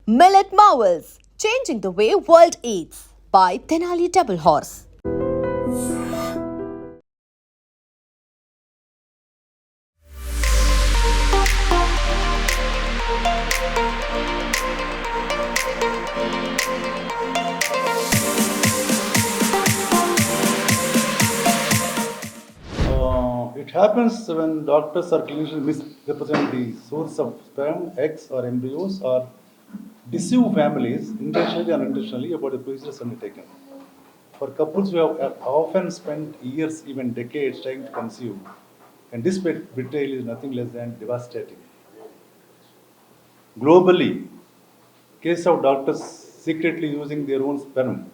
Millet Marvels, changing the way world eats by Tenali Double Horse. It happens when doctors or clinicians misrepresent the source of sperm, eggs, or embryos, or deceive families intentionally or unintentionally about the procedures undertaken. For couples who have often spent years, even decades, trying to conceive, and this betrayal is nothing less than devastating. Globally, case of doctors secretly using their own sperm,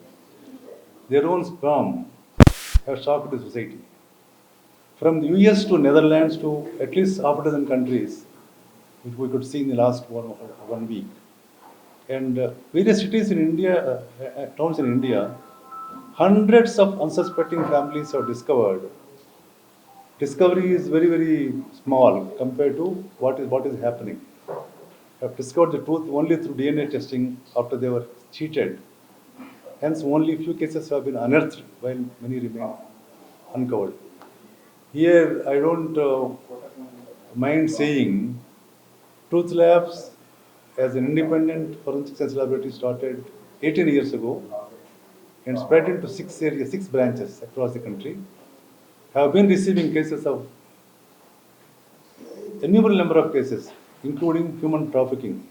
have shocked the society. From the US to Netherlands to at least half a dozen countries, which we could see in the last one week. And various cities in India, towns in India, hundreds of unsuspecting families have discovered. Discovery is very, very small compared to what is happening. Have discovered the truth only through DNA testing after they were cheated. Hence, only few cases have been unearthed, while many remain uncovered. Here, I don't mind saying, Truth Labs, as an independent forensic science laboratory, started 18 years ago and spread into six branches across the country, have been receiving cases of innumerable number of cases, including human trafficking,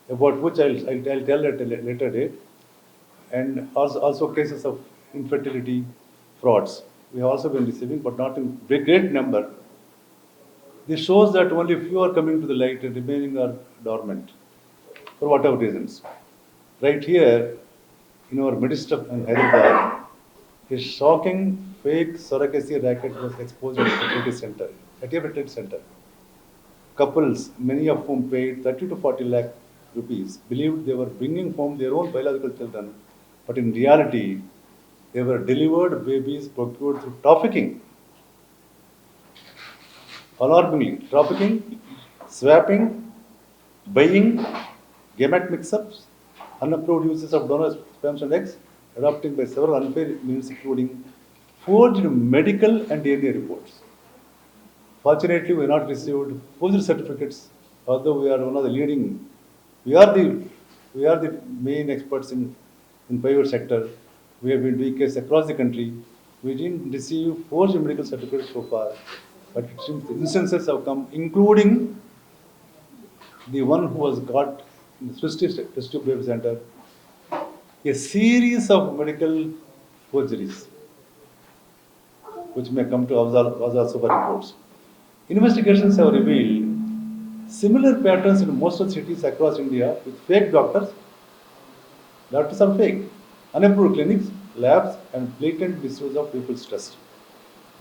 about which I'll tell at a later date, and also cases of infertility frauds. We have also been receiving, but not in great number. This shows that only few are coming to the light and remaining are dormant for whatever reasons. Right here, in our midst of Hyderabad, a shocking fake surrogacy racket was exposed at a fertility center. Couples, many of whom paid 30 to 40 lakh rupees, believed they were bringing home their own biological children, but in reality, they were delivered babies procured through trafficking. Alarmingly, trafficking, swapping, buying, gamete mix-ups, unapproved uses of donor sperms and eggs, adopting by several unfair means including forged medical and DNA reports. Fortunately, we have not received forged certificates, although we are one of the leading, we are the main experts in private sector. We have been doing cases across the country. We didn't receive forged medical certificates so far, but it seems the instances have come, including the one who was got in the Swiss Test Tube Baby Center, a series of medical forgeries, which may come to us also for reports. Investigations have revealed similar patterns in most of the cities across India with fake doctors. Doctors are fake, unapproved clinics, labs, and blatant misuse of people's trust.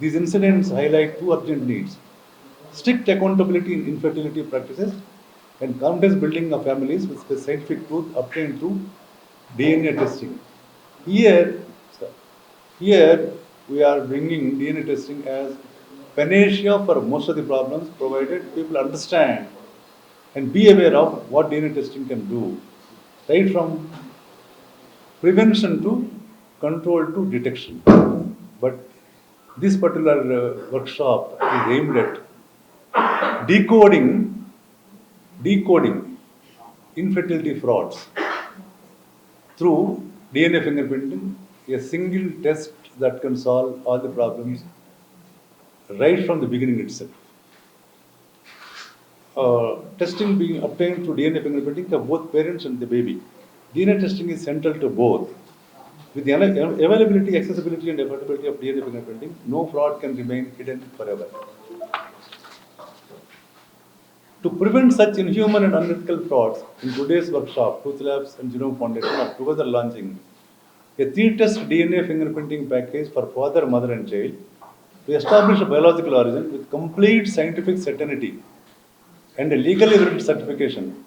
These incidents highlight two urgent needs: strict accountability in infertility practices and confidence building of families with the scientific truth obtained through DNA testing. Here, here we are bringing DNA testing as panacea for most of the problems, provided people understand and be aware of what DNA testing can do, right from prevention to control to detection. But this particular workshop is aimed at decoding infertility frauds through DNA fingerprinting, a single test that can solve all the problems right from the beginning itself. Testing being obtained through DNA fingerprinting of both parents and the baby. DNA testing is central to both. With the availability, accessibility, and affordability of DNA fingerprinting, no fraud can remain hidden forever. To prevent such inhuman and unethical frauds, in today's workshop, Truth Labs and Genome Foundation are together launching a 3-test DNA fingerprinting package for father, mother, and child to establish a biological origin with complete scientific certainty and a legally valid certification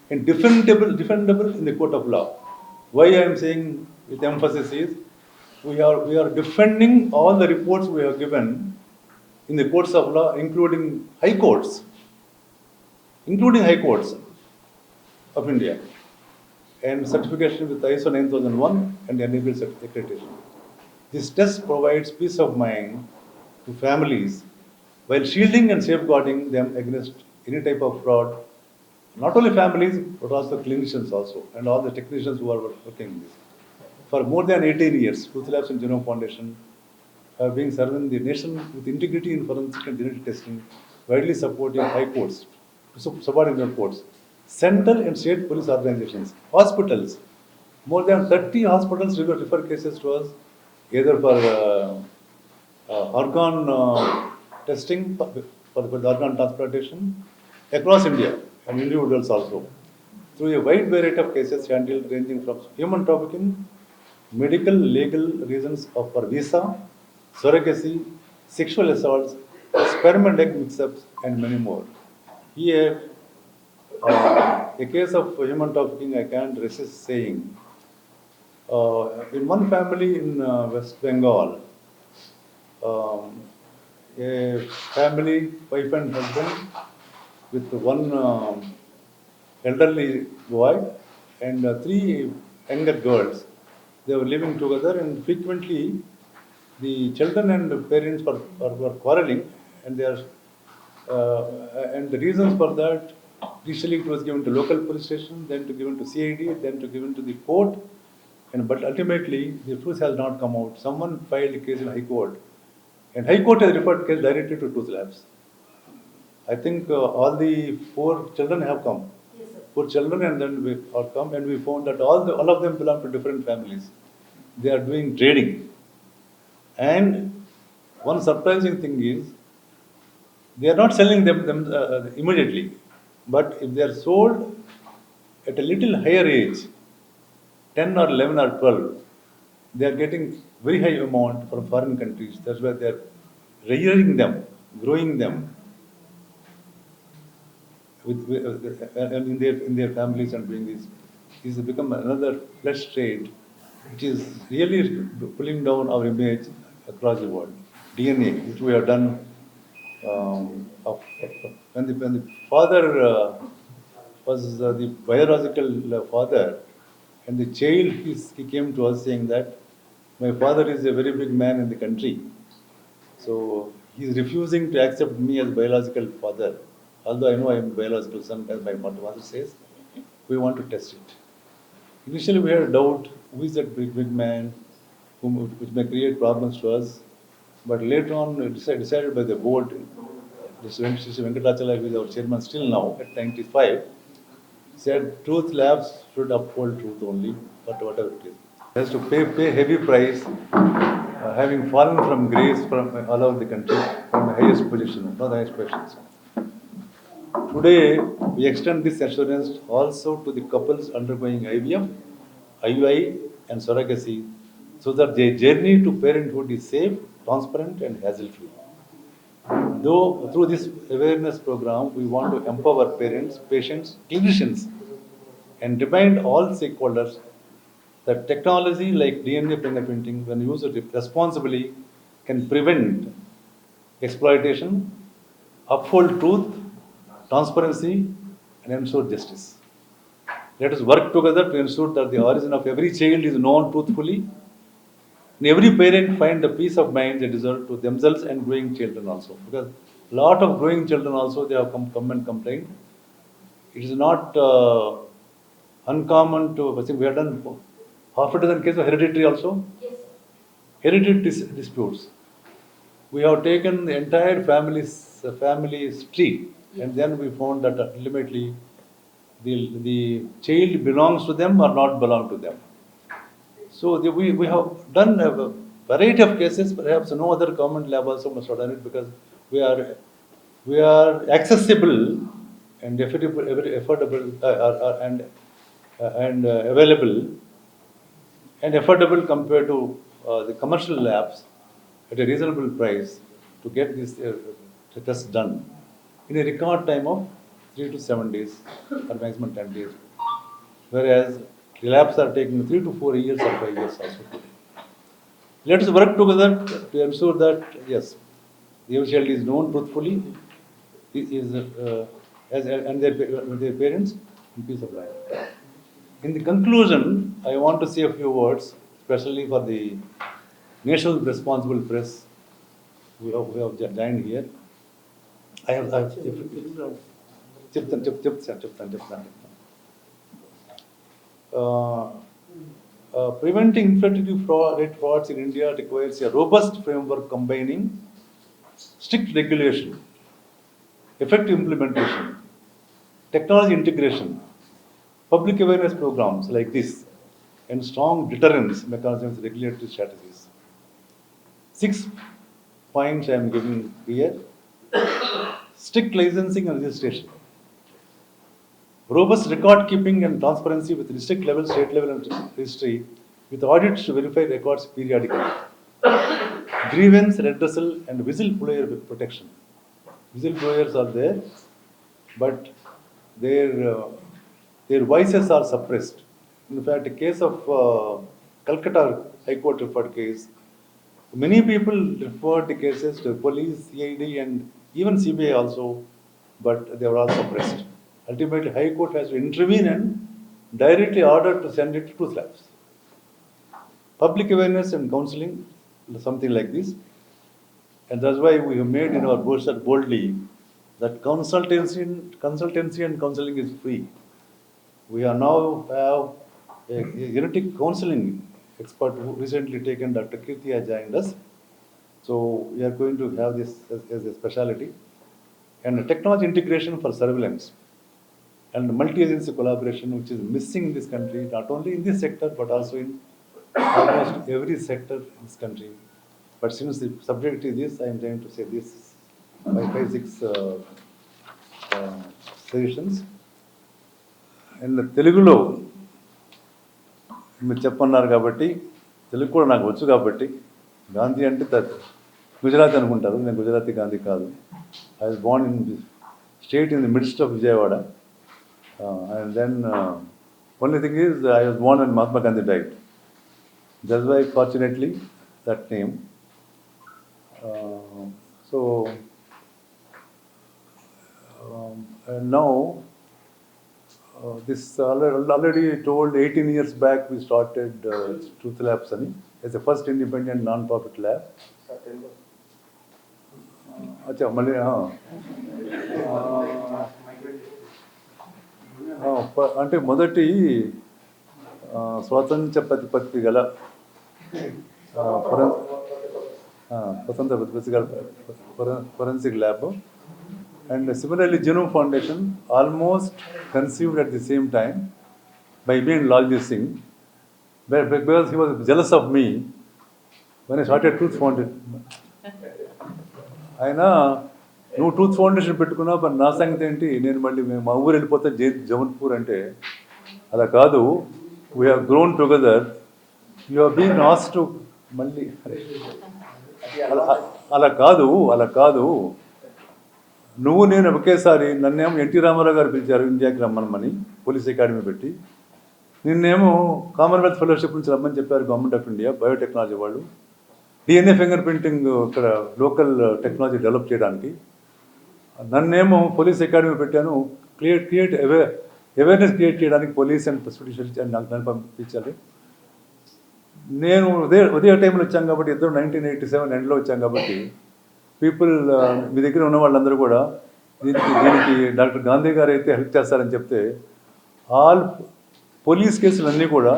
and defendable in the court of law. Why I am saying with emphasis is we are defending all the reports we have given in the courts of law, including high courts. of India and certification with ISO 9001 and enabled accreditation. This test provides peace of mind to families while shielding and safeguarding them against any type of fraud. Not only families, but also clinicians also, and all the technicians who are working in this. For more than 18 years, Truth Labs and Genome Foundation have been serving the nation with integrity in forensic and genetic testing, widely supporting high courts, subordinate courts, central and state police organizations, hospitals. More than 30 hospitals refer cases to us, either for organ testing, for the organ transplantation across India and individuals also. Through a wide variety of cases handled ranging from human trafficking, medical legal reasons for visa, surrogacy, sexual assaults, sperm and egg mix-ups, and many more. Here, a case of human trafficking, I can't resist saying. In one family in West Bengal, um, a family, wife and husband, with one elderly boy and three younger girls. They were living together, and frequently the children and parents were quarreling, and they are, and the reasons for that, initially it was given to local police station, then to given to CID, then to given to the court, and but ultimately the truth has not come out. Someone filed a case in High Court, and High Court has referred case directly to Truth Labs. I think all the four children have come. Yes, sir. Four children, and then we have come, and we found that all of them belong to different families. They are doing trading, and one surprising thing is they are not selling them immediately, but if they are sold at a little higher age, 10 or 11 or 12, they are getting very high amount from foreign countries. That's why they are rearing them, growing them, and in their families and doing this. This has become another flesh trade, which is really pulling down our image across the world. DNA, which we have done, when the father was the biological father, and the child, he came to us saying that my father is a very big man in the country, so he is refusing to accept me as biological father. Although I know I am biological son, as my mother says, we want to test it. Initially, we had a doubt: who is that big man, which may create problems to us. But later on, decided by the board, this Venkatachala, who is our chairman still now at 95, said Truth Labs should uphold truth only, but whatever it is. Has to pay heavy price, having fallen from grace from all over the country, from the highest position, not the highest positions. Today, we extend this assurance also to the couples undergoing IVF, IUI, and surrogacy, so that their journey to parenthood is safe, transparent, and hassle-free. Though through this awareness program, we want to empower parents, patients, clinicians, and remind all stakeholders that technology like DNA fingerprinting, when used responsibly, can prevent exploitation, uphold truth, transparency, and ensure justice. Let us work together to ensure that the origin of every child is known truthfully, and every parent find the peace of mind they deserve to themselves and growing children also. Because a lot of growing children also, they have come and complained. It is not uncommon to, I think we have done half a dozen cases of hereditary also. Yes. Hereditary disputes. We have taken the entire family tree, and then we found that ultimately the child belongs to them or not belong to them. So we have done a variety of cases. Perhaps no other government lab also must have done it, because we are accessible and affordable and available and affordable compared to the commercial labs at a reasonable price to get this test done in a record time of 3 to 7 days or maximum 10 days, whereas the labs are taking 3 to 4 years or 5 years also today. Let us work together to ensure that, yes, the child is known truthfully, and their parents, in peace of life. In the conclusion, I want to say a few words, especially for the national responsible press who have joined here. చెప్తాను. Preventing infertility rate frauds in India requires a robust framework combining strict regulation, effective implementation, technology integration, public awareness programs like this, and strong deterrence mechanisms, regulatory strategies. 6 points I am giving here. Strict licensing and registration. Robust record keeping and transparency with district level, state level and registry with audits to verify records periodically. Grievance redressal and whistleblower protection. Whistleblowers are there, but their voices are suppressed. In fact, a case of Calcutta High Court referred case, many people referred the cases to police, CID and even CBI also, but they were all suppressed. Ultimately, High Court has to intervene and directly order to send it to truth labs. Public awareness and counseling, something like this. And that's why we have made in our brochure boldly that consultancy and counseling is free. We are now have a genetic counseling expert who recently taken Dr. Kirti has joined us. So we are going to have this as a specialty. And technology integration for surveillance and multi-agency collaboration, which is missing in this country, not only in this sector, but also in almost every sector in this country. But since the subject is this, I am trying to say this by 5-6 suggestions. And తెలుగులో మీరు చెప్పన్నారు కాబట్టి తెలుగు కూడా నాకు వచ్చు కాబట్టి గాంధీ అంటే గుజరాతీ అనుకుంటారు, నేను గుజరాతీ గాంధీ కాదు. I was born in state in the midst of Vijayawada, and then only thing is I was born when Mahatma Gandhi died. That's why fortunately that name. And now this already told 18 years back we started Truth Labs as the first independent non-profit lab. अच्छा मले हाँ అంటే మొదటి స్వాతంత్ర ప్రతిపత్తి గల స్వతంత్ర ప్రతిపత్తి గల forensic lab. And similarly, Genome Foundation almost conceived at the same time by me and Lalji Singh, because he was jealous of me when I started Truth Foundation. ఆయన నువ్వు ట్రూత్ ఫౌండేషన్ పెట్టుకున్నావు, మరి నా సంగతి ఏంటి, నేను మళ్ళీ మా ఊరు వెళ్ళిపోతే జమన్పూర్ అంటే అలా కాదు. We have grown together, you have been asked to మళ్ళీ అలా కాదు నువ్వు నేను ఒకేసారి నన్నేమో ఎన్టీ రామారావు గారు పిలిచారు ఇండియాకి రమ్మని పోలీస్ అకాడమీ పెట్టి, నిన్నేమో కామన్వెల్త్ ఫెలోషిప్ నుంచి రమ్మని చెప్పారు గవర్నమెంట్ ఆఫ్ ఇండియా బయోటెక్నాలజీ వాళ్ళు, DNA ఫింగర్ ప్రింటింగ్ ఇక్కడ లోకల్ టెక్నాలజీ డెవలప్ చేయడానికి. నన్నేమో పోలీస్ అకాడమీ పెట్టాను, క్రియేట్ అవేర్నెస్ క్రియేట్ చేయడానికి పోలీస్ అండ్ స్పెషల్ నన్ను పంపించాలి. నేను ఉదయ టైంలో వచ్చాం కాబట్టి, ఇద్దరు 1987 ఎండ్లో వచ్చాం కాబట్టి పీపుల్ మీ దగ్గర ఉన్న వాళ్ళందరూ కూడా దీనికి డాక్టర్ గాంధీ గారు అయితే హెల్ప్ చేస్తారని చెప్తే ఆల్ పోలీస్ కేసులన్నీ కూడా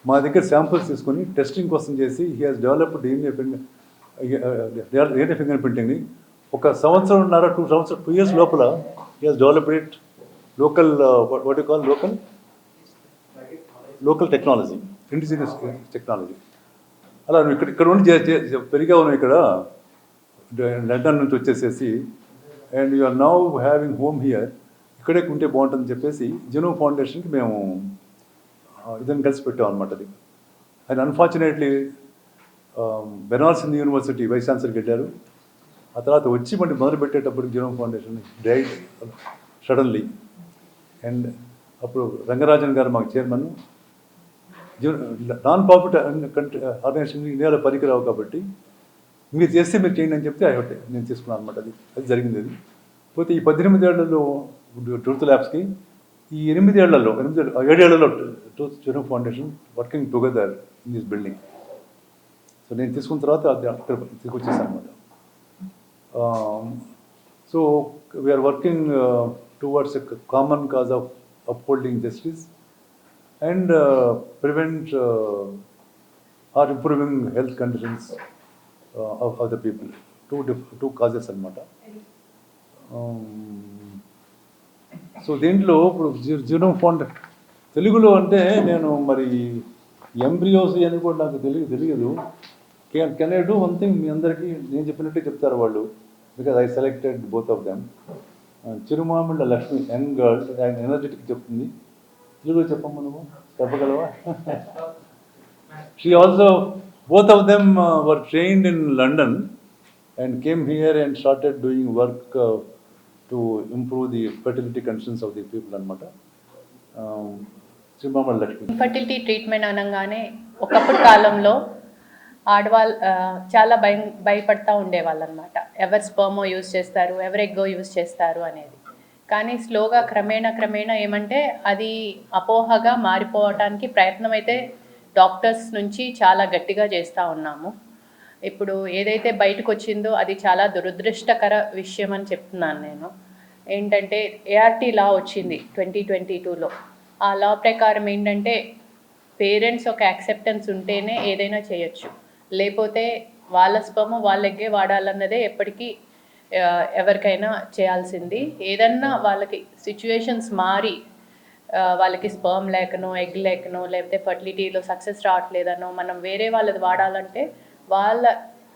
మా దగ్గర శాంపుల్స్ తీసుకొని టెస్టింగ్ కోసం చేసి he has developed DNA finger ప్రింటింగ్ని ఒక సంవత్సరంన్నర 2 years లోపల he has developed it local what you call local technology, indigenous technology. అలా నువ్వు ఇక్కడ ఉండి పెరిగావు, నువ్వు ఇక్కడ లండన్ నుంచి వచ్చేసేసి and you are now having home here, ఇక్కడే ఉంటే బాగుంటుందని చెప్పేసి జెనోమ్ ఫౌండేషన్కి మేము ఇదని కలిసి పెట్టాం అనమాట. అది and unfortunately Banaras Hindu university vice ఛాన్సలర్కి వెళ్ళారు. ఆ తర్వాత వచ్చి మళ్ళీ మొదలు పెట్టేటప్పుడు genome foundation died suddenly. And అప్పుడు రంగరాజన్ గారు మాకు చైర్మన్. నాన్ ప్రాఫిట్ ఆర్గనైజేషన్ ఇండియాలో పనికిరావు కాబట్టి మీరు చేస్తే మీరు చేయండి అని చెప్తే నేను తీసుకున్నాను అనమాట. అది జరిగింది. అది పోతే ఈ 18 ఏళ్లలో ట్రూత్ ల్యాబ్స్కి ఈ 7 ఏళ్లలో Chiru foundation working together in this building. So నేను తీసుకున్న తర్వాత అది అక్కడ తీసుకొచ్చేసాను అనమాట. So we're working towards a common cause of upholding justice and prevent or improving health conditions of the people. Two causes అనమాట. సో దీంట్లో ఇప్పుడు జీనోమ్ ఫౌండ్ తెలుగులో అంటే నేను మరి ఎంబ్రియోస్ అని కూడా నాకు తెలియదు. Can I do one thing? మీ అందరికీ నేను చెప్పినట్టే చెప్తారు వాళ్ళు, because I selected both of them. Chirumamilla Lakshmi young girl, ఆయన ఎనర్జెటిక్ చెప్తుంది. తెలుగులో చెప్పమ్మా, నువ్వు చెప్పగలవా? She also, both of them were trained in London and came here and started doing work to improve the fertility conditions of the people అనమాట. శ్రీమామల Lakshmi. Infertility treatment అనగానే ఒకప్పుడు కాలంలో ఆడవాళ్ళు చాలా భయపడతా ఉండేవాళ్ళు అనమాట. ఎవరు స్పర్మో యూజ్ చేస్తారు, ఎవరు ఎగ్గో యూజ్ చేస్తారు అనేది. కానీ స్లోగా క్రమేణా ఏమంటే అది అపోహగా మారిపోవటానికి ప్రయత్నం అయితే డాక్టర్స్ నుంచి చాలా గట్టిగా చేస్తూ ఉన్నాము. ఇప్పుడు ఏదైతే బయటకు వచ్చిందో అది చాలా దురదృష్టకర విషయం అని చెప్తున్నాను నేను. ఏంటంటే ఏఆర్టీ లా వచ్చింది 2022లో. ఆ లా ప్రకారం ఏంటంటే పేరెంట్స్ ఒక యాక్సెప్టెన్స్ ఉంటేనే ఏదైనా చేయొచ్చు, లేకపోతే వాళ్ళ స్పర్మ్ వాళ్ళ ఎగ్గే వాడాలన్నదే ఎప్పటికీ ఎవరికైనా చేయాల్సింది. ఏదన్నా వాళ్ళకి సిచ్యువేషన్స్ మారి వాళ్ళకి స్పర్మ్ లేకనో ఎగ్ లేకనో లేకపోతే ఫర్టిలిటీలో సక్సెస్ రావట్లేదనో మనం వేరే వాళ్ళది వాడాలంటే వాళ్ళ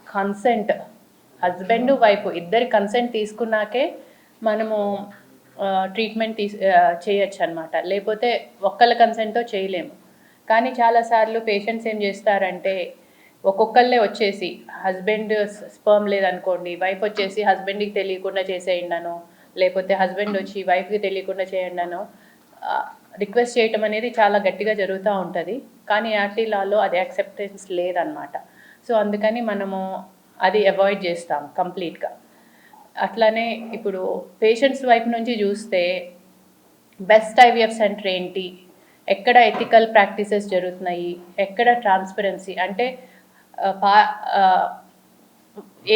కన్సెంట్, హస్బెండ్ వైఫ్ ఇద్దరి కన్సెంట్ తీసుకున్నాకే మనము ట్రీట్మెంట్ చేయొచ్చు అనమాట. లేకపోతే ఒక్కళ్ళ కన్సెంట్తో చేయలేము. కానీ చాలాసార్లు పేషెంట్స్ ఏం చేస్తారంటే ఒక్కొక్కళ్ళే వచ్చేసి, హస్బెండ్ స్పర్మ్ లేదనుకోండి, వైఫ్ వచ్చేసి హస్బెండ్కి తెలియకుండా చేసేయండానో, లేకపోతే హస్బెండ్ వచ్చి వైఫ్కి తెలియకుండా చేయండానో రిక్వెస్ట్ చేయటం అనేది చాలా గట్టిగా జరుగుతూ ఉంటుంది. కానీ ఆర్టీ లాలో అది యాక్సెప్టెన్స్ లేదనమాట. సో అందుకని మనము అది అవాయిడ్ చేస్తాం కంప్లీట్గా. అట్లానే ఇప్పుడు పేషెంట్స్ వైపు నుంచి చూస్తే బెస్ట్ ఐవీఎఫ్ సెంటర్ ఏంటి, ఎక్కడ ఎథికల్ ప్రాక్టీసెస్ జరుగుతున్నాయి, ఎక్కడ ట్రాన్స్పరెన్సీ అంటే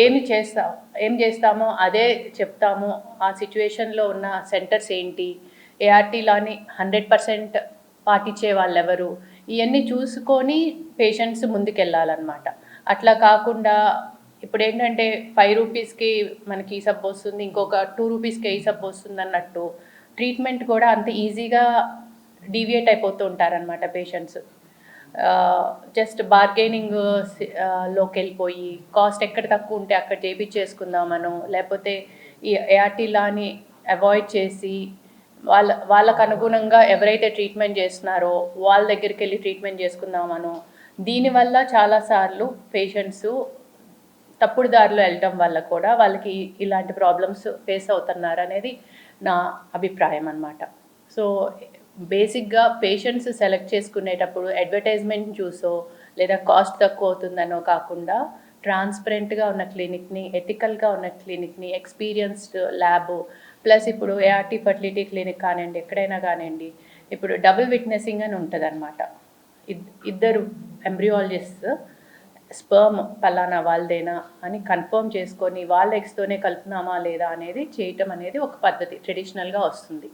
ఏం చేస్తామో అదే చెప్తాము, ఆ సిచ్యువేషన్లో ఉన్న సెంటర్స్ ఏంటి, ఏఆర్టీలాని 100% పాటించే వాళ్ళు ఎవరు, ఇవన్నీ చూసుకొని పేషెంట్స్ ముందుకెళ్ళాలన్నమాట. అట్లా కాకుండా ఇప్పుడు ఏంటంటే 5 రూపీస్కి మనకి ఈ సబ్బు వస్తుంది, ఇంకొక 2 రూపీస్కి ఈ సబ్బు వస్తుంది అన్నట్టు ట్రీట్మెంట్ కూడా అంత ఈజీగా డీవియేట్ అయిపోతూ ఉంటారనమాట పేషెంట్స్. జస్ట్ బార్గెనింగ్ లోకి వెళ్ళిపోయి కాస్ట్ ఎక్కడ తక్కువ ఉంటే అక్కడ చేయించేసుకుందామను, లేకపోతే ఈ ఏఆర్టీలాని అవాయిడ్ చేసి వాళ్ళకు అనుగుణంగా ఎవరైతే ట్రీట్మెంట్ చేస్తున్నారో వాళ్ళ దగ్గరికి వెళ్ళి ట్రీట్మెంట్ చేసుకుందామను. దీనివల్ల చాలాసార్లు పేషెంట్స్ తప్పుడు దారిలో వెళ్ళటం వల్ల కూడా వాళ్ళకి ఇలాంటి ప్రాబ్లమ్స్ ఫేస్ అవుతున్నారు అనేది నా అభిప్రాయం అన్నమాట. సో బేసిక్గా పేషెంట్స్ సెలెక్ట్ చేసుకునేటప్పుడు అడ్వర్టైజ్మెంట్ చూసో లేదా కాస్ట్ తక్కువ అవుతుందనో కాకుండా ట్రాన్స్పరెంట్గా ఉన్న క్లినిక్ని, ఎథికల్గా ఉన్న క్లినిక్ని, ఎక్స్పీరియన్స్డ్ ల్యాబ్ ప్లస్ ఇప్పుడు ఏఆర్టీ ఫర్టిలిటీ క్లినిక్ కానివ్వండి, ఎక్కడైనా కానివ్వండి, ఇప్పుడు డబుల్ విట్నెసింగ్ అని ఉంటుంది అనమాట. ఇద్దరు ఎంబ్రియాలజిస్ట్ స్పర్మ్ పలానా వాళ్ళదేనా అని కన్ఫర్మ్ చేసుకొని వాళ్ళ ఎగ్స్తోనే కలుపుతున్నామా లేదా అనేది చేయటం అనేది ఒక పద్ధతి ట్రెడిషనల్గా వస్తుంది.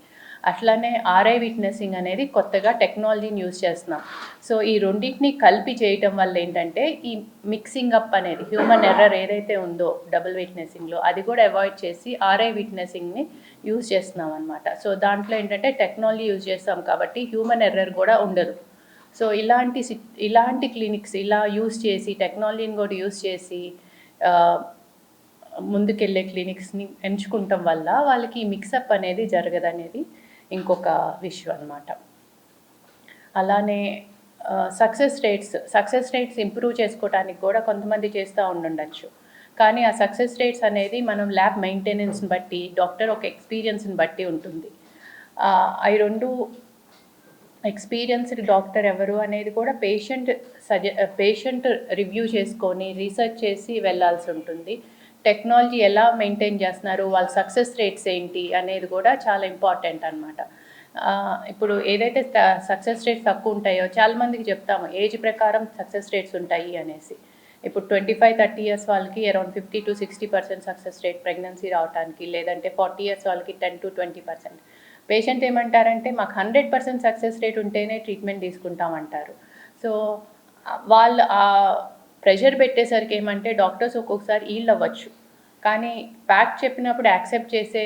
అట్లానే ఆర్ఐ విట్నెసింగ్ అనేది కొత్తగా టెక్నాలజీని యూజ్ చేస్తున్నాం. సో ఈ రెండింటిని కలిపి చేయటం వల్ల ఏంటంటే ఈ మిక్సింగ్ అప్ అనేది హ్యూమన్ ఎర్రర్ ఏదైతే ఉందో డబుల్ విట్నెసింగ్లో అది కూడా అవాయిడ్ చేసి ఆర్ఐ విట్నెసింగ్ని యూజ్ చేస్తున్నాం అనమాట. సో దాంట్లో ఏంటంటే టెక్నాలజీ యూజ్ చేస్తాం కాబట్టి హ్యూమన్ ఎర్రర్ కూడా ఉండదు. సో ఇలాంటి క్లినిక్స్ ఇలా యూజ్ చేసి టెక్నాలజీని కూడా యూజ్ చేసి ముందుకెళ్ళే క్లినిక్స్ని ఎంచుకుంటాం వల్ల వాళ్ళకి మిక్సప్ అనేది జరగదనేది ఇంకొక విషయం అన్నమాట. అలానే సక్సెస్ రేట్స్ ఇంప్రూవ్ చేసుకోవడానికి కూడా కొంతమంది చేస్తూ ఉండొచ్చు. కానీ ఆ సక్సెస్ రేట్స్ అనేది మనం ల్యాబ్ మెయింటెనెన్స్ని బట్టి, డాక్టర్ ఒక ఎక్స్పీరియన్స్ని బట్టి ఉంటుంది. అవి రెండు ఎక్స్పీరియన్స్డ్ డాక్టర్ ఎవరు అనేది కూడా పేషెంట్ రివ్యూ చేసుకొని రీసెర్చ్ చేసి వెళ్ళాల్సి ఉంటుంది. టెక్నాలజీ ఎలా మెయింటైన్ చేస్తున్నారు, వాళ్ళ సక్సెస్ రేట్స్ ఏంటి అనేది కూడా చాలా ఇంపార్టెంట్ అనమాట. ఇప్పుడు ఏదైతే సక్సెస్ రేట్స్ తక్కువ ఉంటాయో చాలామందికి చెప్తాము ఏజ్ ప్రకారం సక్సెస్ రేట్స్ ఉంటాయి అనేసి. ఇప్పుడు 25-30 ఇయర్స్ వాళ్ళకి అరౌండ్ 50-60% సక్సెస్ రేట్ ప్రెగ్నెన్సీ రావడానికి, లేదంటే 40 ఇయర్స్ వాళ్ళకి 10-20%. పేషెంట్ ఏమంటారంటే మాకు 100% సక్సెస్ రేట్ ఉంటేనే ట్రీట్మెంట్ తీసుకుంటామంటారు. సో వాళ్ళు ఆ ప్రెషర్ పెట్టేసరికి ఏమంటే డాక్టర్స్ ఒక్కొక్కసారి ఈల్డ్ అవ్వచ్చు, కానీ ఫ్యాక్ట్ చెప్పినప్పుడు యాక్సెప్ట్ చేసే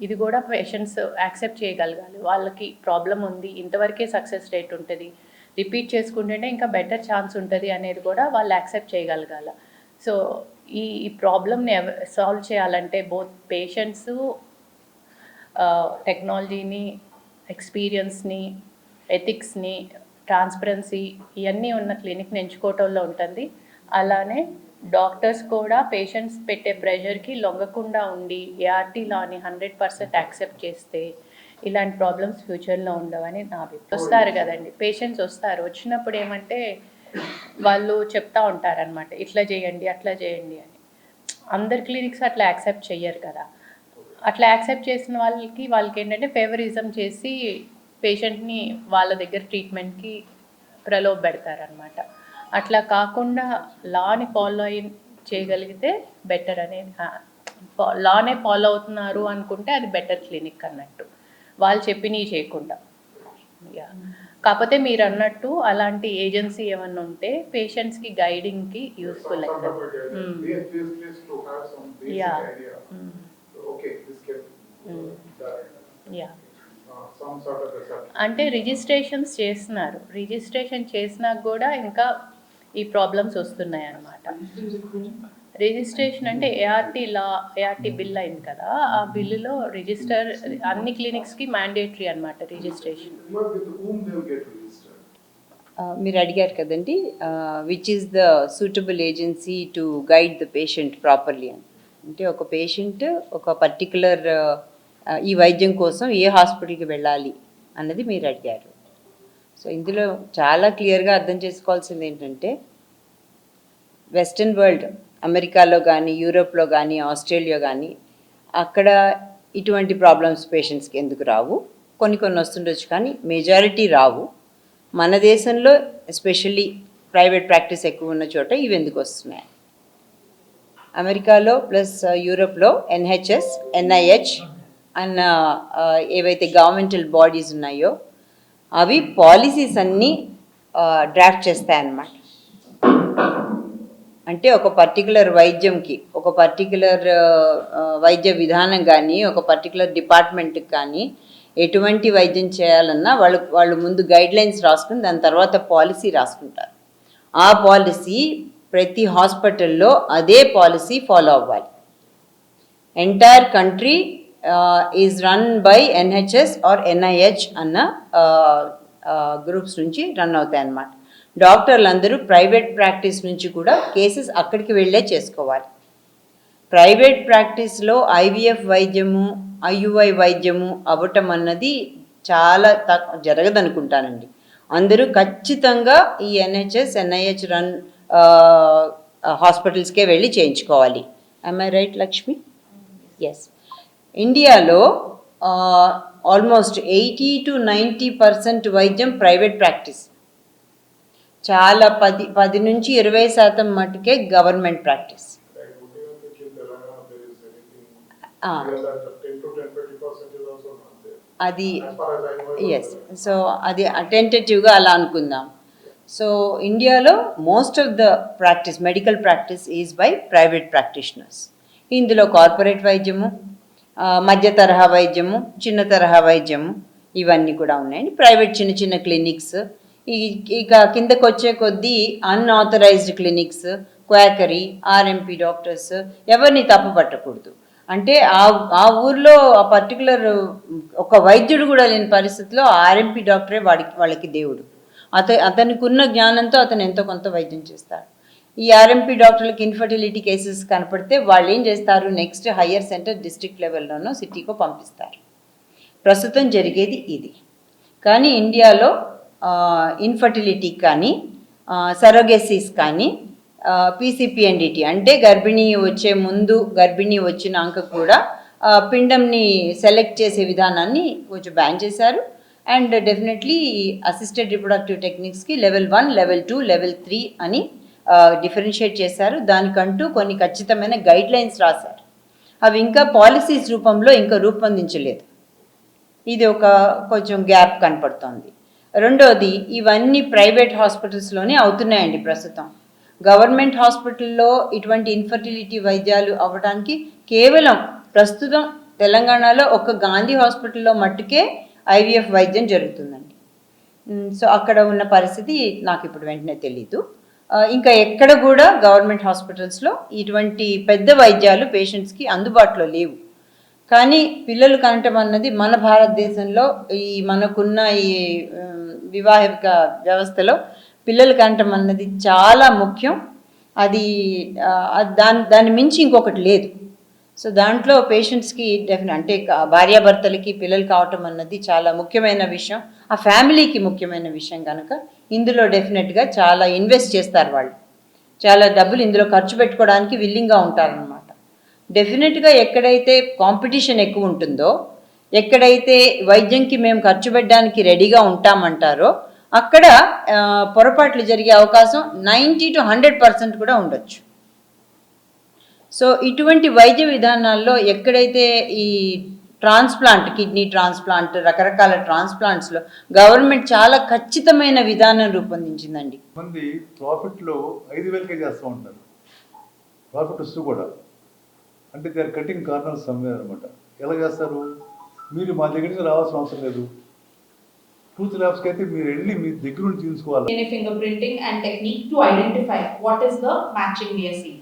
ఇది కూడా పేషెంట్స్ యాక్సెప్ట్ చేయగలగాలి. వాళ్ళకి ప్రాబ్లం ఉంది, ఇంతవరకే సక్సెస్ రేట్ ఉంటుంది, రిపీట్ చేసుకుంటేనే ఇంకా బెటర్ ఛాన్స్ ఉంటుంది అనేది కూడా వాళ్ళు యాక్సెప్ట్ చేయగలగాల. సో ఈ ప్రాబ్లమ్ని సాల్వ్ చేయాలంటే బోత్ పేషెంట్స్ టెక్నాలజీని, ఎక్స్పీరియన్స్ని, ఎథిక్స్ని, ట్రాన్స్పరెన్సీ ఇవన్నీ ఉన్న క్లినిక్ని ఎంచుకోవటంలో ఉంటుంది. అలానే డాక్టర్స్ కూడా పేషెంట్స్ పెట్టే ప్రెషర్కి లొంగకుండా ఉండి ఏఆర్టీ లాని 100% యాక్సెప్ట్ చేస్తే ఇలాంటి ప్రాబ్లమ్స్ ఫ్యూచర్లో ఉండవని నా అభిప్రాయం. వస్తారు కదండి పేషెంట్స్, వస్తారు. వచ్చినప్పుడు ఏమంటే వాళ్ళు చెప్తా ఉంటారనమాట, ఇట్లా చేయండి అట్లా చేయండి అని. అందరు క్లినిక్స్ అట్లా యాక్సెప్ట్ చెయ్యరు కదా. అట్లా యాక్సెప్ట్ చేసిన వాళ్ళకి ఏంటంటే ఫేవరిజం చేసి పేషెంట్ని వాళ్ళ దగ్గర ట్రీట్మెంట్కి ప్రలోభ పెడతారనమాట. అట్లా కాకుండా లాని ఫాలో చేయగలిగితే బెటర్ అనేది, లానే ఫాలో అవుతున్నారు అనుకుంటే అది బెటర్ క్లినిక్ అన్నట్టు, వాళ్ళు చెప్పినవి చేయకుండా. కాకపోతే మీరు అన్నట్టు అలాంటి ఏజెన్సీ ఏమన్నా ఉంటే పేషెంట్స్కి గైడింగ్కి యూస్ఫుల్ అవుతుంది. అంటే రిజిస్ట్రేషన్స్ చేస్తున్నారు, రిజిస్ట్రేషన్ చేసినా కూడా ఇంకా ఈ ప్రాబ్లమ్స్ వస్తున్నాయి అన్నమాట. రిజిస్ట్రేషన్ అంటే ఏఆర్టీ బిల్ అయింది కదా, ఆ బిల్లులో రిజిస్టర్ అన్ని క్లినిక్స్కి మ్యాండేటరీ అనమాట రిజిస్ట్రేషన్. మీరు అడిగారు కదండి, which is the suitable agency to guide the patient properly అని. అంటే ఒక పేషెంట్ ఒక పర్టికులర్ ఈ వైద్యం కోసం ఏ హాస్పిటల్కి వెళ్ళాలి అన్నది మీరు అడిగారు. సో ఇందులో చాలా క్లియర్గా అర్థం చేసుకోవాల్సింది ఏంటంటే, వెస్టర్న్ వరల్డ్, అమెరికాలో కానీ, యూరోప్లో కానీ, ఆస్ట్రేలియా కానీ, అక్కడ ఇటువంటి ప్రాబ్లమ్స్ పేషెంట్స్కి ఎందుకు రావు, కొన్ని వస్తుండొచ్చు కానీ మెజారిటీ రావు. మన దేశంలో ఎస్పెషల్లీ ప్రైవేట్ ప్రాక్టీస్ ఎక్కువ ఉన్న చోట ఇవి ఎందుకు వస్తున్నాయి. అమెరికాలో ప్లస్ యూరోప్లో ఎన్హెచ్ఎస్, ఎన్ఐహెచ్ అన్న ఏవైతే గవర్నమెంటల్ బాడీస్ ఉన్నాయో అవి పాలసీస్ అన్నీ డ్రాఫ్ట్ చేస్తాయన్నమాట. అంటే ఒక పర్టికులర్ వైద్యంకి, ఒక పర్టికులర్ వైద్య విధానం కానీ, ఒక పర్టికులర్ డిపార్ట్మెంట్కి కానీ ఎటువంటి వైద్యం చేయాలన్నా వాళ్ళు ముందు గైడ్లైన్స్ రాసుకుని దాని తర్వాత పాలసీ రాసుకుంటారు. ఆ పాలసీ ప్రతి హాస్పిటల్లో అదే పాలసీ ఫాలో అవ్వాలి. Entire country is run by NHS or NIH అన్న గ్రూప్స్ నుంచి రన్ అవుతాయి అన్నమాట. డాక్టర్లు అందరూ ప్రైవేట్ ప్రాక్టీస్ నుంచి కూడా కేసెస్ అక్కడికి వెళ్ళే చేసుకోవాలి. ప్రైవేట్ ప్రాక్టీస్లో ఐవీఎఫ్ వైద్యము, ఐయుఐ వైద్యము అవ్వటం అన్నది చాలా జరగదనుకుంటానండి. అందరూ ఖచ్చితంగా ఈ ఎన్హెచ్ఎస్, ఎన్ఐహెచ్ రన్ హాస్పిటల్స్కే వెళ్ళి చేయించుకోవాలి. I right Lakshmi? ఎస్. ఇండియాలో ఆల్మోస్ట్ 80-90% వైద్యం ప్రైవేట్ ప్రాక్టీస్. చాలా 10 నుంచి 20% మటుకే గవర్నమెంట్ ప్రాక్టీస్. అది ఎస్. సో అది అటెంటేటివ్గా అలా అనుకుందాం. సో ఇండియాలో most of the practice, medical practice is by private practitioners. ఇందులో కార్పొరేట్ వైద్యము, మధ్య తరహా వైద్యము, చిన్న తరహా వైద్యము ఇవన్నీ కూడా ఉన్నాయండి. ప్రైవేట్ చిన్న చిన్న క్లినిక్స్, ఇక కిందకు వచ్చే కొద్దీ unauthorized clinics, quackery, RMP doctors, ఎవరిని తప్పు పట్టకూడదు. అంటే ఆ ఊర్లో ఆ పర్టికులర్ ఒక వైద్యుడు కూడా లేని పరిస్థితిలో ఆర్ఎంపీ డాక్టరే వాళ్ళకి దేవుడు. అతనికి ఉన్న జ్ఞానంతో అతను ఎంతో కొంత వైద్యం చేస్తాడు. ఈ ఆర్ఎంపీ డాక్టర్లకి ఇన్ఫర్టిలిటీ కేసెస్ కనపడితే వాళ్ళు ఏం చేస్తారు, నెక్స్ట్ హయ్యర్ సెంటర్, డిస్ట్రిక్ట్ లెవెల్లోనో సిటీకో పంపిస్తారు. ప్రస్తుతం జరిగేది ఇది. కానీ ఇండియాలో ఇన్ఫర్టిలిటీ కానీ, సరోగేసీస్ కానీ, పీసీపీఎన్డిటీ అంటే గర్భిణీ వచ్చే ముందు, గర్భిణీ వచ్చినాక కూడా పిండంని సెలెక్ట్ చేసే విధానాన్ని కొంచెం బ్యాన్ చేశారు. అండ్ డెఫినెట్లీ అసిస్టెడ్ రిప్రొడక్టివ్ టెక్నిక్స్కి లెవెల్ 1, లెవెల్ 2, లెవెల్ 3 అని డిఫరెన్షియేట్ చేశారు. దానికంటూ కొన్ని ఖచ్చితమైన గైడ్ లైన్స్ రాశారు. అవి ఇంకా పాలసీస్ రూపంలో ఇంకా రూపొందించలేదు. ఇది ఒక కొంచెం గ్యాప్ కనపడుతోంది. రెండోది, ఇవన్నీ ప్రైవేట్ హాస్పిటల్స్లోనే అవుతున్నాయండి ప్రస్తుతం. గవర్నమెంట్ హాస్పిటల్లో ఇటువంటి ఇన్ఫర్టిలిటీ వైద్యాలు అవ్వడానికి కేవలం ప్రస్తుతం తెలంగాణలో ఒక గాంధీ హాస్పిటల్లో మట్టుకే ఐవీఎఫ్ వైద్యం జరుగుతుందండి. సో అక్కడ ఉన్న పరిస్థితి నాకు ఇప్పుడు వెంటనే తెలీదు. ఇంకా ఎక్కడ కూడా గవర్నమెంట్ హాస్పిటల్స్లో ఇటువంటి పెద్ద వైద్యాలు పేషెంట్స్కి అందుబాటులో లేవు. కానీ పిల్లలు కనటం అన్నది మన భారతదేశంలో ఈ మనకున్న ఈ వివాహిక వ్యవస్థలో పిల్లలు కనటం అన్నది చాలా ముఖ్యం. అది దాన్ని మించి ఇంకొకటి లేదు. సో దాంట్లో పేషెంట్స్కి అంటే భార్యాభర్తలకి పిల్లలు కావటం అన్నది చాలా ముఖ్యమైన విషయం, ఆ ఫ్యామిలీకి ముఖ్యమైన విషయం కనుక ఇందులో డెఫినెట్గా చాలా ఇన్వెస్ట్ చేస్తారు. వాళ్ళు చాలా డబ్బులు ఇందులో ఖర్చు పెట్టుకోవడానికి విల్లింగ్గా ఉంటారనమాట. డెఫినెట్గా ఎక్కడైతే కాంపిటీషన్ ఎక్కువ ఉంటుందో, ఎక్కడైతే వైద్యంకి మేము ఖర్చు పెట్టడానికి రెడీగా ఉంటామంటారో అక్కడ పొరపాట్లు జరిగే అవకాశం 90 to 100% కూడా ఉండొచ్చు. సో ఇటువంటి వైద్య విధానాల్లో ఎక్కడైతే ఈ ట్రాన్స్ప్లాంట్, కిడ్నీ ట్రాన్స్ప్లాంట్, రకరకాల ట్రాన్స్ప్లాంట్స్లో గవర్నమెంట్ చాలా ఖచ్చితమైన విధానం రూపొందించిందండి. మంది ప్రాఫిట్లో 5,000కే చేస్తూ ఉంటారు. ప్రాఫిట్ వస్తూ కూడా అంటే they are cutting corners somewhere అనమాట. ఎలా చేస్తారు? మీరు మా దగ్గర నుంచి రావాల్సిన అవసరం లేదు. ట్రూత్ ల్యాబ్స్కి అయితే మీరు వెళ్ళి మీ దగ్గర నుంచి తీసుకోవాలి. DNA fingerprinting and technique to identify what is the matching we are seeing.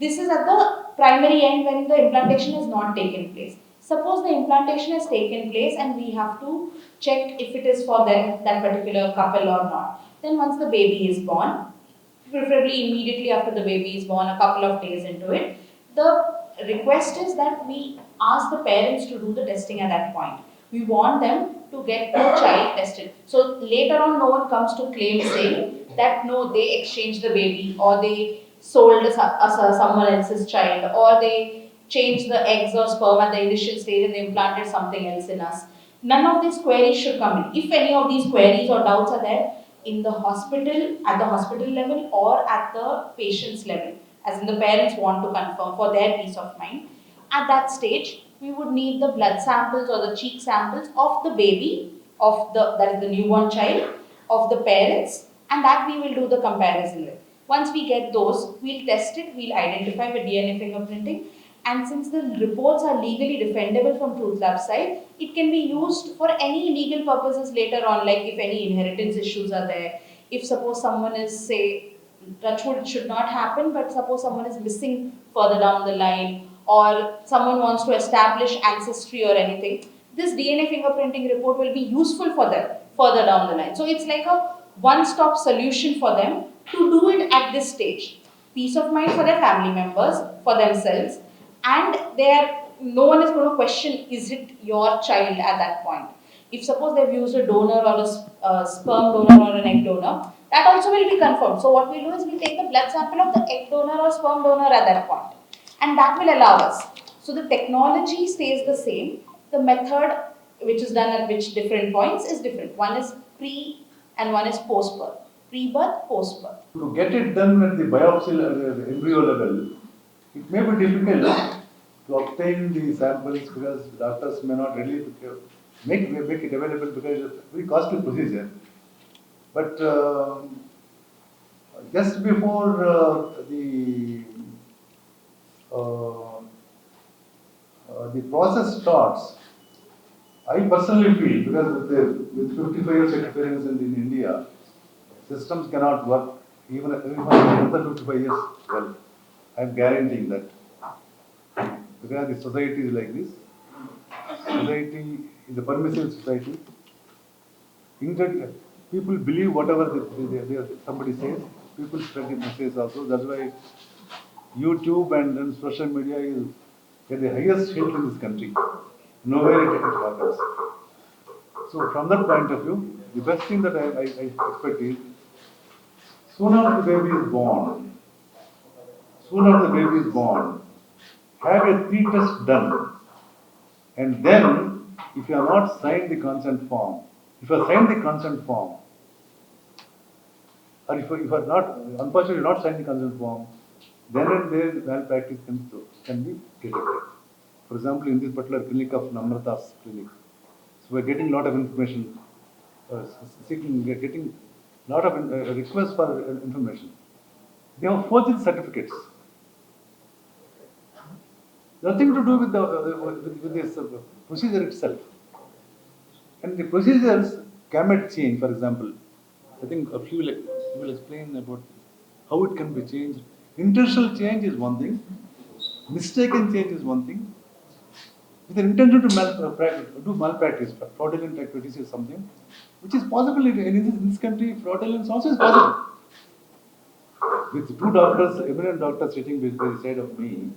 This is at the primary end when the implantation has not taken place. Suppose the implantation has taken place and we have to check if it is for that particular couple or not. Then once the baby is born, preferably immediately after the baby is born, a couple of days into it, the request is that we ask the parents to do the testing at that point. We want them to get the child tested. So later on no one comes to claim saying that no, they exchanged the baby or they sold someone else's child or they changed the eggs or sperm at the initial stage and they implanted something else in us. None of these queries should come in. If any of these queries or doubts are there in the hospital, at the hospital level or at the patient's level, as in the parents want to confirm for their peace of mind, at that stage we would need the blood samples or the cheek samples of the baby, that is the newborn child, of the parents, and that we will do the comparison with. Once we get those, we'll test it, we'll identify with DNA fingerprinting, and since the reports are legally defendable from Truth Lab side, it can be used for any legal purposes later on, like if any inheritance issues are there, if suppose someone is, say, touchwood, it should not happen, but suppose someone is missing further down the line, or someone wants to establish ancestry or anything, this DNA fingerprinting report will be useful for them further down the line. So it's like a one-stop solution for them to do it at this stage. Peace of mind for their family members, for themselves, and no one is going to question, is it your child at that point. If suppose they've used a donor or a sperm donor or an egg donor, that also will be confirmed. So what we'll do is we'll take the blood sample of the egg donor or sperm donor at that point, and that will allow us. So the technology stays the same. The method which is done at which different points is different. One is pre and one is post-birth. Pre-birth, post-birth. To get it done at the biopsy embryo level, it may be difficult to obtain the samples because doctors may not really make it available because it's a very costly procedure. But just before the process starts, I personally feel, because with 55 years experience in India, systems cannot work even another 55 years well. I am guaranteeing that. Because the society is like this. Society is a permissive society. People believe whatever somebody says. People spread the message also. That's why YouTube and then social media is at the highest hilt in this country. Nowhere it happens. So from that point of view, the best thing that I expect is, sooner the baby is born, have a pre-test done And then, if you have not signed the consent form, if you have signed the consent form, or if you are not, unfortunately not signed the consent form, then and there malpractice can be detected. For example, in this particular clinic of Namrata's clinic, so we are getting a lot of information, getting a lot of requests for information. They have forged certificates. Nothing to do with with this procedure itself. And the procedures cannot change. For example, I think a few will explain about how it can be changed. Intentional change is one thing. Mistaken change is one thing. With the intention to do malpractice, fraudulent activities is something which is possible in this country. Fraudulence also is possible. With two doctors, eminent doctors sitting by the side of me,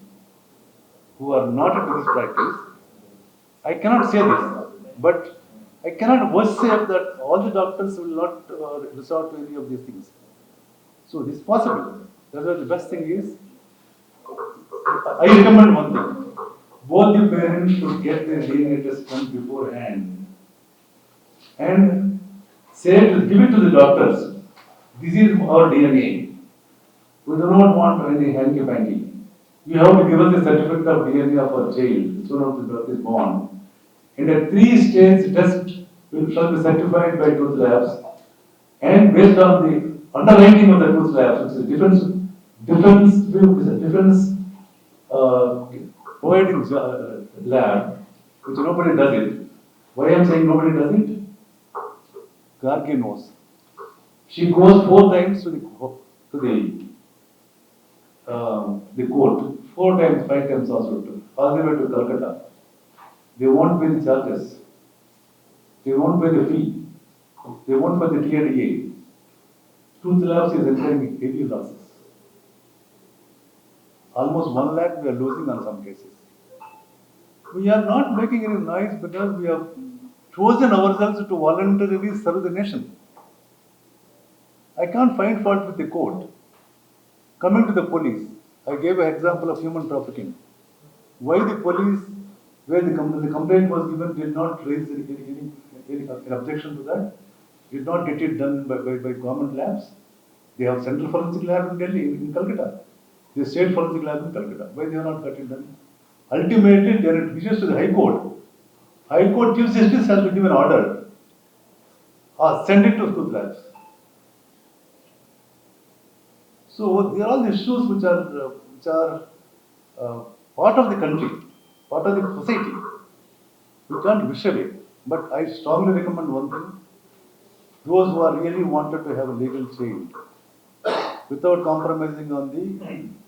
who are not into this practice, I cannot say this, but I cannot say that all the doctors will not resort to any of these things. So it is possible. That's why the best thing is, I recommend one thing. Both the parents should get their DNA test done beforehand and give it to the doctors. This is our DNA. We do not want any hanky-panky. We have to give us the certificate of DNA of our child soon after the birth is born. And a 3-stage test shall be certified by tooth labs, and based on the underwriting of the tooth labs, which is defense providing lab, which nobody does it. Why I am saying nobody does it? Gargi knows. She goes 4 times to the court, 4 times, 5 times also, all the way to Calcutta. They won't pay the charges. They won't pay the fee. They won't pay the TADA. Truth Labs is incurring heavy losses. Almost 1 lakh we are losing on some cases. We are not making any noise because we have chosen ourselves to voluntarily serve the nation. I can't find fault with the court. Coming to the police, I gave an example of human trafficking. Why the police, where the complaint was given, did not raise any objection to that, did not get it done by government labs. They have Central Forensic Lab in Delhi, in Calcutta. The State Forensic Lab in Calcutta. Why they have not got it done? Ultimately, they are reaches to the High Court. High Court Chief Justice has to give an order. Send it to truth labs. So there are all the issues which are part of the country, part of the society. We can't wish away. But I strongly recommend one thing: those who are really wanted to have a legal child, without compromising on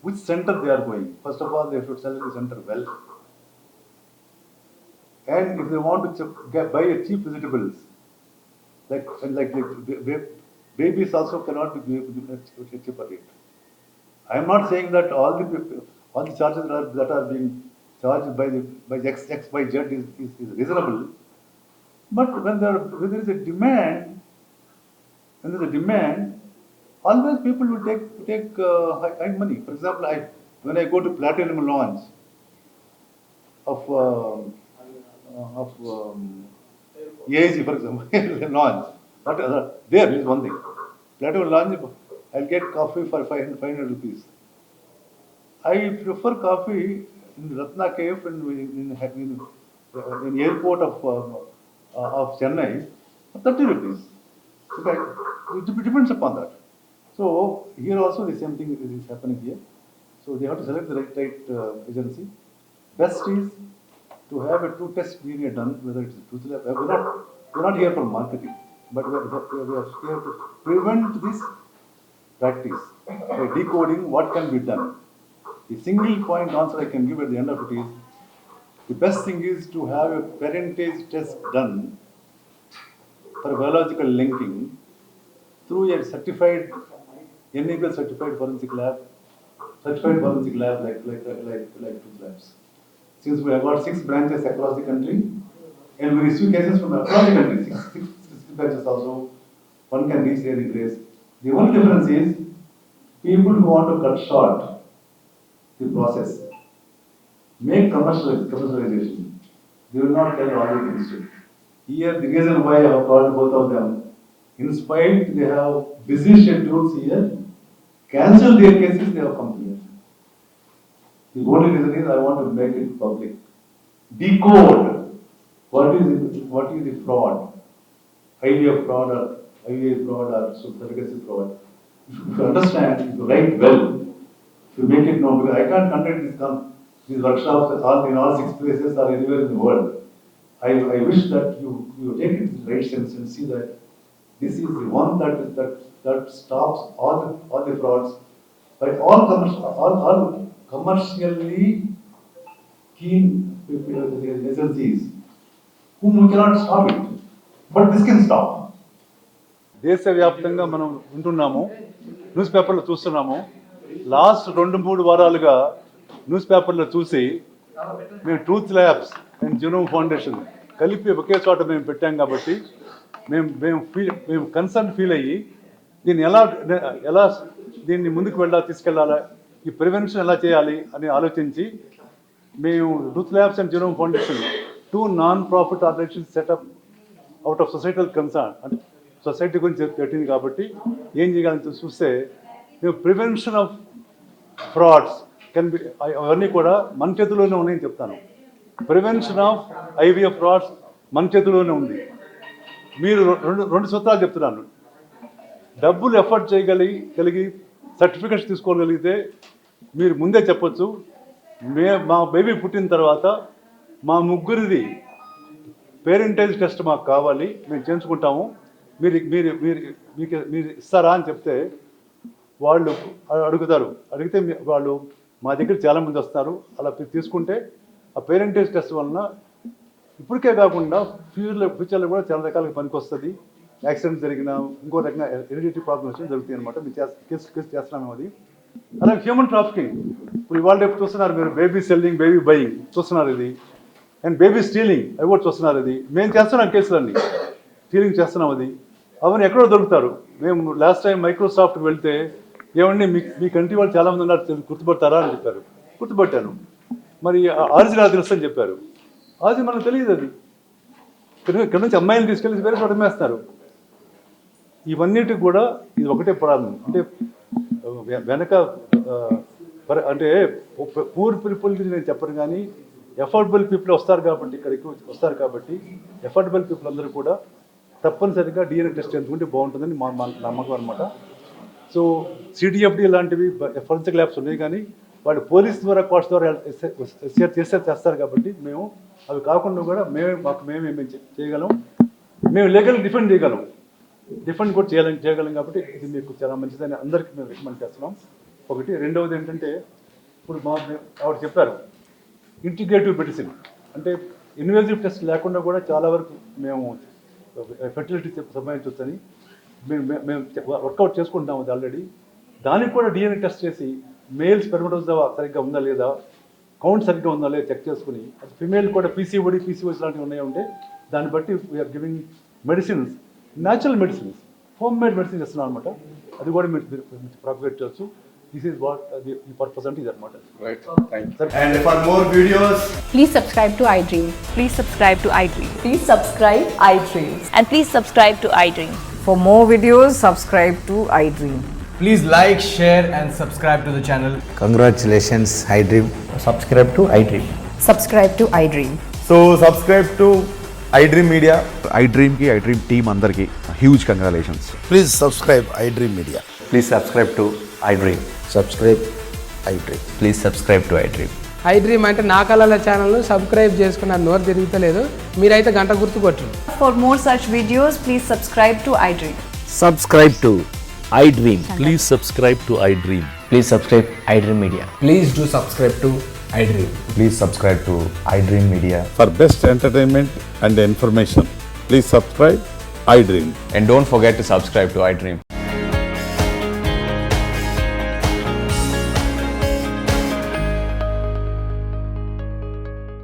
which center they are going. First of all, they should select the center well. And if they want to buy a cheap vegetables, like babies also cannot be at a cheaper rate. I am not saying that all the charges that are being charged by X, Y, Z is reasonable. But when there is a demand, always people will take high money. For example, when I go to platinum launch of AIG, for example, launch, there is one thing. Platinum launch, I'll get coffee for 500 rupees. I prefer coffee in Ratna Cave in airport of Chennai for 30 rupees. Okay. It depends upon that. So here also the same thing is happening here. So they have to select the right agency. Best is to have a 2-test period done, whether it is truth lab. We're not here for marketing, but we are here to prevent this practice by decoding what can be done. The single point answer I can give at the end of it is, the best thing is to have a parentage test done for biological linking through a certified, NABL certified forensic lab like truth labs. Since we have got 6 branches across the country, and we receive cases from across the country, six branches also, one can reach any place. The only difference is, people who want to cut short the process, make commercialization, they will not tell all the things to you. Here, the reason why I have called both of them, in spite they have busy schedules here, cancel their cases, they have come here. The only reason is I want to make it public. Decode what is the fraud, IVF fraud or IVF fraud or surrogacy fraud. If you understand, if you write well, if you make it known, because I can't conduct these workshops in all 6 places or anywhere in the world. I wish that you take it in the right sense and see that this is the one that stops all the frauds by all commercially keen agencies whom we cannot stop it. But this can stop. దేశవ్యాప్తంగా మనం ఉంటున్నాము, news పేపర్లో చూస్తున్నాము. Last 2-3 వారాలుగా news పేపర్లో చూసి మేము Truth Labs and Genome foundation కలిపి ఒకే చోట మేము పెట్టాం కాబట్టి మేము కన్సర్న్ ఫీల్ అయ్యి దీన్ని ఎలా దీన్ని ముందుకు తీసుకెళ్ళాలా, ఈ ప్రివెన్షన్ ఎలా చేయాలి అని ఆలోచించి మేము Truth Labs and Genome Foundation 2 non-profit organization setup out of societal concern, అంటే సొసైటీ గురించి పెట్టింది కాబట్టి ఏం చేయాలని చూస్తే మేము ప్రివెన్షన్ ఆఫ్ ఫ్రాడ్స్ అవన్నీ కూడా మన చేతిలోనే ఉన్నాయని చెప్తాను. ప్రివెన్షన్ ఆఫ్ IVF ఫ్రాడ్స్ మన చేతిలోనే ఉంది. మీరు రెండు సూత్రాలు చెప్తున్నాను. డబ్బులు ఎఫర్ట్ చేయగలిగి సర్టిఫికెట్స్ తీసుకోగలిగితే మీరు ముందే చెప్పొచ్చు, మా బేబీ పుట్టిన తర్వాత మా ముగ్గురిది పేరెంటేజ్ టెస్ట్ మాకు కావాలి, మేము చేయించుకుంటాము, మీరు ఇస్తారా అని చెప్తే వాళ్ళు అడిగితే వాళ్ళు మా దగ్గర చాలామంది వస్తారు. అలా తీసుకుంటే ఆ పేరెంటేజ్ టెస్ట్ వలన ఇప్పటికే కాకుండా ఫ్యూచర్లో కూడా చాలా రకాలుగా పనికొస్తుంది. యాక్సిడెంట్ జరిగినా ఇంకో రకంగా హెరిడిటరీ ప్రాబ్లమ్స్ జరుగుతాయి అనమాట. మేము కేసు చేస్తున్నాము అది. అలాగే హ్యూమన్ ట్రాఫికింగ్ ఇప్పుడు ఇవాళ రేపు చూస్తున్నారు మీరు, బేబీ సెల్లింగ్, బేబీ బయింగ్ చూస్తున్నారు ఇది, అండ్ బేబీ స్టీలింగ్ అవి కూడా చూస్తున్నారు. ఇది మేము చేస్తున్నాం, కేసులన్నీ స్టీలింగ్ చేస్తున్నాం. అది అవన్నీ ఎక్కడో దొరుకుతారు. మేము లాస్ట్ టైం మైక్రోసాఫ్ట్కి వెళ్తే ఏమండి మీ కంట్రీ వాళ్ళు చాలామంది ఉన్నారు, గుర్తుపడతారా అని చెప్పారు. గుర్తుపట్టాను. మరి ఆరిజినల్ తెలుసు అని చెప్పారు. అది మనకు తెలియదు. అది ఇక్కడ నుంచి అమ్మాయిని తీసుకెళ్ళి వేరే చోట అమ్మేస్తారు. ఇవన్నిటికి కూడా ఇది ఒకటే ప్రాబ్లం. అంటే వెనక అంటే పూర్ పీపుల్ నేను చెప్పను, కానీ ఎఫోర్డబుల్ పీపుల్ వస్తారు కాబట్టి, ఇక్కడ ఎక్కువ వస్తారు కాబట్టి ఎఫోర్డబుల్ పీపుల్ అందరూ కూడా తప్పనిసరిగా DNA టెస్ట్ ఎందుకుంటే బాగుంటుందని మా నమ్మకం అనమాట. సో CDFD లాంటివి ఫోరెన్సిక్ ల్యాబ్స్ ఉన్నాయి, కానీ వాళ్ళు పోలీస్ ద్వారా కోర్ట్స్ ద్వారా చేస్తారు కాబట్టి మేము అవి కాకుండా కూడా మేమేమి చేయగలం, మేము లీగల్ డిఫెండ్ చేయగలం, డిఫెండ్ కూడా చేయగలం కాబట్టి ఇది మీకు చాలా మంచిదని అందరికీ మేము రికమెండ్ చేస్తున్నాం. ఒకటి. రెండవది ఏంటంటే ఇప్పుడు ఆవిడ చెప్పారు ఇంటిగ్రేటివ్ మెడిసిన్, అంటే ఇన్వేజివ్ టెస్ట్ లేకుండా కూడా చాలా వరకు మేము ఫెర్టిలిటీ సంబంధించవచ్చని మేము వర్కౌట్ చేసుకుంటాము అది ఆల్రెడీ. దానికి కూడా DNA టెస్ట్ చేసి మేల్ స్పెర్మటోజోవా సరిగ్గా ఉందా లేదా, కౌంట్ సరిగ్గా ఉందా లేదా చెక్ చేసుకుని, అది ఫిమేల్ కూడా PCOS లాంటివి ఉన్నాయో ఉంటే దాన్ని బట్టి we are giving medicines, natural medicines, home made medicines ఇస్తున్నాం అనమాట. అది కూడా మీరు ప్రాపగేట్ చేయొచ్చు. This is what the purpose is అనమాట. Right. Thank you. And for more videos, please subscribe to iDream. Please subscribe to iDream. Please subscribe iDream. And please subscribe to iDream. For more videos, subscribe to iDream. please like, share and subscribe to the channel. Congratulations, iDream. Subscribe to iDream. Subscribe to iDream. So subscribe to iDreamMedia. iDream team andarki huge congratulations. Please subscribe iDreamMedia. Please subscribe to iDream. Subscribe iDream. Please subscribe to iDream. iDream అంటే నా కళల ఛానల్ను subscribe చేసుకున్న నోరు తిరుగుతలేదు, మీరైతే గంట గుర్తు కొట్టండి. For more such videos, please subscribe to iDream. Subscribe to iDream. Please subscribe to iDream. Please subscribe iDreamMedia. Please do subscribe to iDream. Please subscribe to iDreamMedia. For best entertainment and information, please subscribe iDream. And don't forget to subscribe to iDream.